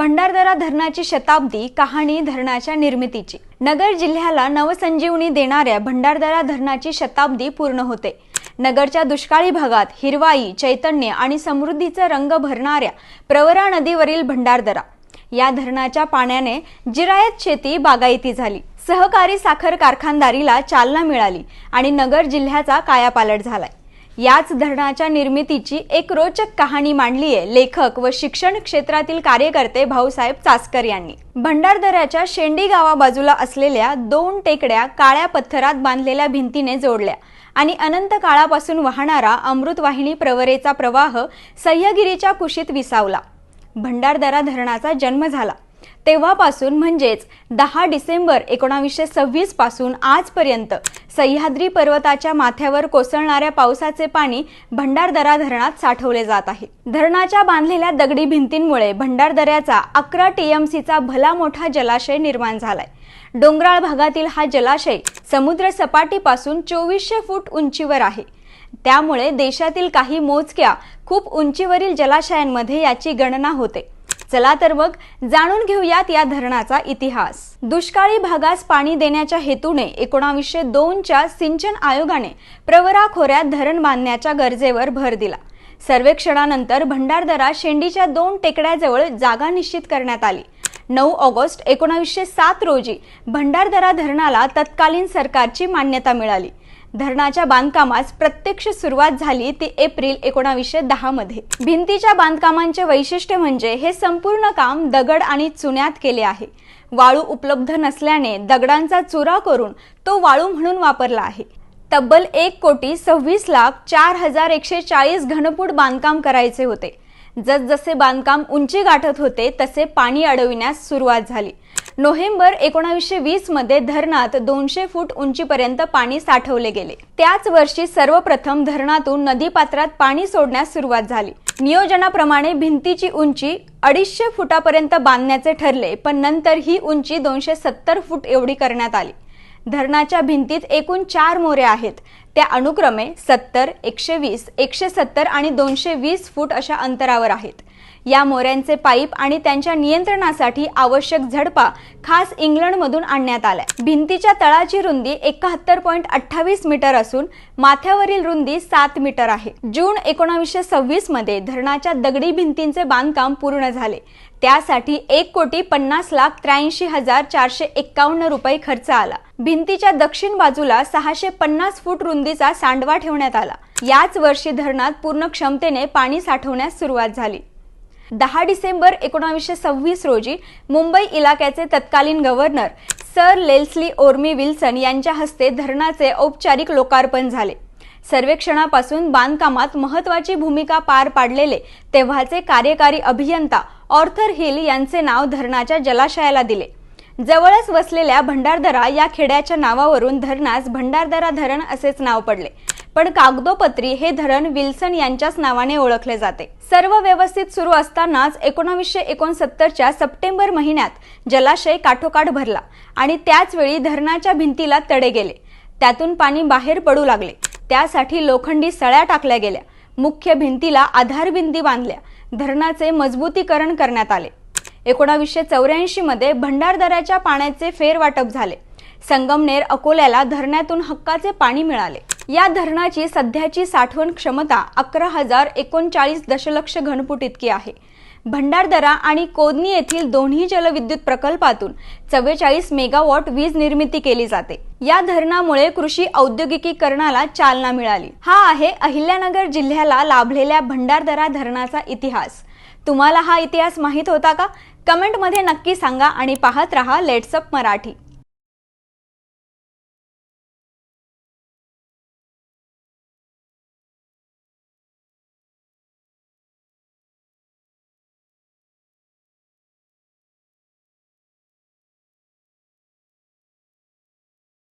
भंडारदरा धरणाची शताब्दी कहाणी धरणाच्या निर्मितीची। नगर जिल्ह्याला नवसंजीवनी देणाऱ्या भंडारदरा धरणाची शताब्दी पूर्ण होते। नगरच्या दुष्काळी भागात हिरवाई, चैतन्य आणि समृद्धीचा रंग भरणाऱ्या प्रवरा नदीवरील भंडारदरा या धरणाच्या पाण्याने जिरायत शेती बागायती झाली। सहकारी साखर कारखानदारीला चालना मिळाली आणि नगर जिल्ह्याचा कायापालट झालाय। याच धरणाच्या निर्मितीची एक रोचक कहाणी मांडली आहे लेखक व शिक्षण क्षेत्रातील कार्यकर्ते भाऊसाहेब चासकर यांनी। भंडारदऱ्याच्या शेंडी गावाबाजूला असलेल्या दोन टेकड्या काळ्या पत्थरात बांधलेल्या भिंतीने जोडल्या आणि अनंत काळापासून वाहणारा अमृतवाहिनी प्रवरेचा प्रवाह सह्यागिरीच्या कुशीत विसावला। भंडारदरा धरणाचा जन्म झाला तेव्हापासून म्हणजेच 10 डिसेंबर 1926 पासून आजपर्यंत सह्याद्री पर्वताच्या माथ्यावर कोसळणाऱ्या पावसाचे पाणी भंडारदरा धरणात साठवले जात आहे। धरणाच्या बांधलेल्या दगडी भिंतींमुळे भंडारदऱ्याचा 11 टीएमसीचा भला मोठा जलाशय निर्माण झालाय। डोंगराळ भागातील हा जलाशय समुद्र सपाटीपासून 2400 फूट उंचीवर आहे। त्यामुळे देशातील काही मोजक्या खूप उंचीवरील जलाशयांमध्ये याची गणना होते। चला तर मग जाणून घेऊयात या धरणाचा इतिहास। दुष्काळी भागास पाणी देण्याच्या हेतूने 1902च्या सिंचन आयोगाने प्रवरा खोऱ्यात धरण बांधण्याच्या गरजेवर भर दिला। सर्वेक्षणानंतर भंडारदरा शेंडीच्या 2 टेकड्याजवळ जागा निश्चित करण्यात आली। 9 ऑगस्ट 1907 रोजी भंडारदरा धरणाला तत्कालीन सरकारची मान्यता मिळाली। धरणाच्या बांधकामास प्रत्यक्ष सुरुवात झाली ती एप्रिल 1910 मध्ये। भिंतीच्या बांधकामांचे वैशिष्ट्य म्हणजे हे संपूर्ण काम दगड आणि चुन्यात केले आहे। वाळू उपलब्ध नसल्याने दगडांचा चुरा करून तो वाळू म्हणून वापरला आहे। तब्बल 1,26,04,140 घनफूट बांधकाम करायचे होते। जसजसे बांधकाम उंची गाठत होते तसे पाणी अडविण्यास सुरुवात झाली। नोव्हेंबर 1920 मध्ये धरणात 200 फूट उंचीपर्यंत पाणी साठवले गेले। त्याच वर्षी सर्वप्रथम धरणातून नदीपात्रात पाणी सोडण्यास सुरुवात झाली। नियोजनाप्रमाणे भिंतीची उंची 250 फुटापर्यंत बांधण्याचे ठरले, पण नंतर ही उंची 270 फूट एवढी करण्यात आली। धरणाच्या भिंतीत एकूण 4 मोऱ्या आहेत। त्या अनुक्रमे 70, 120, 170 आणि 220 फूट अशा अंतरावर आहेत। या मोऱ्यांचे पाईप आणि त्यांच्या नियंत्रणासाठी आवश्यक झडपा खास इंग्लंडमधून आणण्यात आल्या। भिंतीच्या तळाची रुंदी 71.28 मीटर असून माथ्यावरील रुंदी 7 मीटर आहे। जून 1926 मध्ये धरणाच्या दगडी भिंतींचे बांधकाम पूर्ण झाले। त्यासाठी 1,50,83,451 रुपये खर्च आला। भिंतीच्या दक्षिण बाजूला 650 फूट रुंदीचा सांडवा ठेवण्यात आला। याच वर्षी धरणात पूर्ण क्षमतेने पाणी साठवण्यास सुरुवात झाली। 10 डिसेंबर 1926 रोजी मुंबई इलाक्याचे तत्कालीन गव्हर्नर सर लेस्ली ओर्मी विल्सन यांच्या हस्ते धरणाचे औपचारिक लोकार्पण झाले। सर्वेक्षणापासून बांधकामात महत्त्वाची भूमिका पार पाडलेले तेव्हाचे कार्यकारी अभियंता ऑर्थर हिल यांचे नाव धरणाच्या जलाशयाला दिले। जवळच वसलेल्या भंडारदरा या खेड्याच्या नावावरून धरणास भंडारदरा धरण असेच नाव पडले, पण कागदोपत्री हे धरण विल्सन यांच्याच नावाने ओळखले जाते। सर्व व्यवस्थित सुरू असतानाच 1969च्या सप्टेंबर महिन्यात जलाशय काठोकाठ भरला आणि त्याच वेळी धरणाच्या भिंतीला तडे गेले। त्यातून पाणी बाहेर पडू लागले। त्यासाठी लोखंडी सळ्या टाकल्या गेल्या। मुख्य भिंतीला आधारभिंती बांधल्या। धरणाचे मजबूतीकरण करण्यात आले। 1984 मध्ये भंडारदऱ्याच्या पाण्याचे फेरवाटप झाले। संगमनेर अकोल्याला धरणातून हक्काचे पाणी मिळाले। या धरणाची सध्याची साठवण क्षमता 11,039 दशलक्ष घनफूट इतकी आहे। भंडारदरा आणि कोदनी येथील दोन्ही जलविद्युत प्रकल्पातून 44 मेगावॉट वीज निर्मिती केली जाते। या धरणामुळे कृषी औद्योगिकीकरणाला चालना मिळाली। हा आहे अहिल्यानगर जिल्ह्याला लाभलेल्या भंडारदरा धरणाचा इतिहास। तुम्हाला हा इतिहास माहित होता का? कमेंटमध्ये नक्की सांगा आणि पाहत रहा लेट्स अप मराठी।